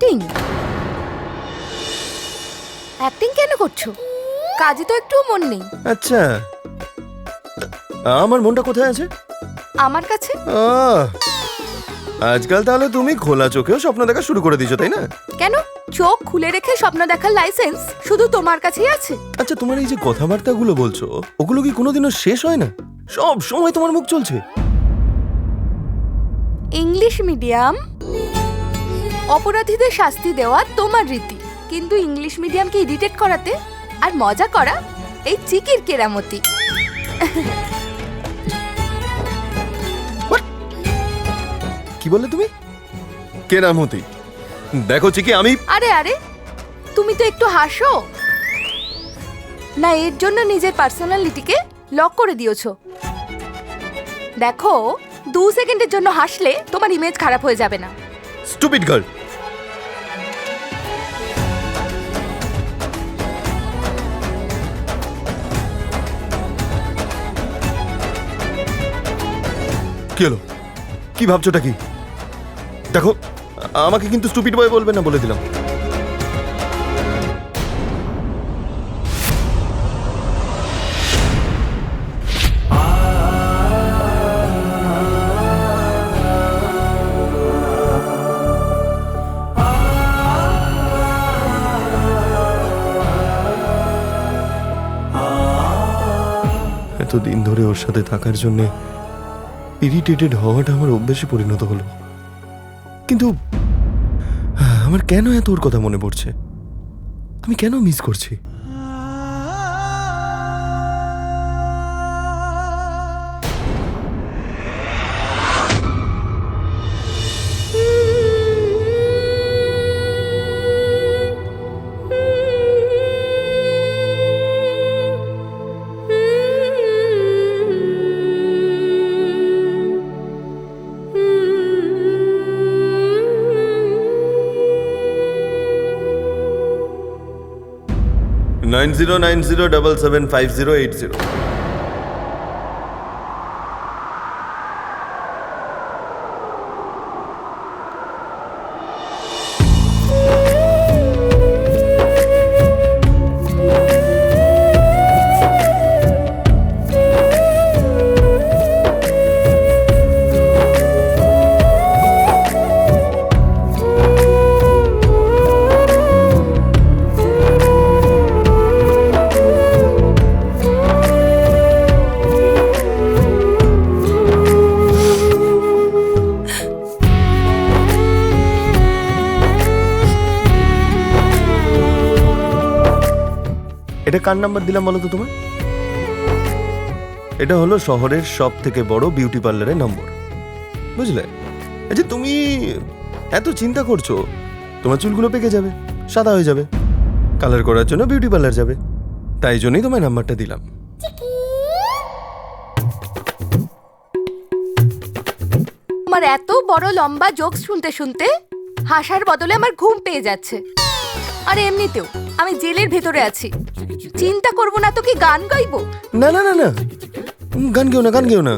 Acting acting কেন করছো? কাজে তো একটু মন নেই। আচ্ছা, আমার মনটা কোথায় আছে? আমার কাছে। আহ, আজকাল তাহলে তুমি খোলা চোখেও স্বপ্ন দেখা শুরু করে দিয়েছো, তাই না? কেন? চোখ খুলে রেখে স্বপ্ন দেখার লাইসেন্স শুধু তোমার কাছেই আছে? আচ্ছা, তোমার এই যে কথাবার্তাগুলো বলছো, ওগুলো কি কোনোদিনও শেষ হয় না? সব সময় তোমার মুখ চলছে। ইংলিশ মিডিয়াম অপরাধীদের শাস্তি দেওয়া তোমার রীতি, কিন্তু ইংলিশ মিডিয়ামকে ইরিটেট করাতে আর মজা করা এই চিকির কেরামতি। কি বললে তুমি? কেরামতি? দেখো চিকি, আমি আরে আরে, তুমি তো একটু হাসো না, এর জন্য নিজের পার্সোনালিটিকে লক করে দিয়েছো। দেখো, 2 সেকেন্ডের জন্য হাসলে তোমার ইমেজ খারাপ হয়ে যাবে না। Stupid girl. কি হলো? কি ভাবছোটা কি? দেখো, আমাকে কিন্তু স্টুপিড বয় বলবে না, বলে দিলাম। এতদিন ধরে ওর সাথে থাকার জন্য ইরিটেটেড হওয়াটা আমার অভ্যেসে পরিণত হলো। কিন্তু আমার কেন এত ওর কথা মনে পড়ছে? আমি কেন মিস করছি? নাইন 090775080। এটা কার নাম্বার দিলাম বলো তো তোমার? এটা হলো শহরের সব থেকে বড় বিউটি পার্লারের নম্বর, বুঝলে? আচ্ছা, তুমি এত চিন্তা করছো তোমার চুলগুলো পেকে যাবে, সাদা হয়ে যাবে, কালার করার জন্য বিউটি পার্লার যাবে, তাই জন্যই তোমায় নাম্বারটা দিলাম। আমার এত বড় লম্বা জোকস শুনতে শুনতে হাসার বদলে আমার ঘুম পেয়ে যাচ্ছে। আর এমনিতেও আমি জেলের ভেতরে আছি, চিন্তা করব না তো কি গান গাইবো? না না না না, গান গেও না, গান গেও না।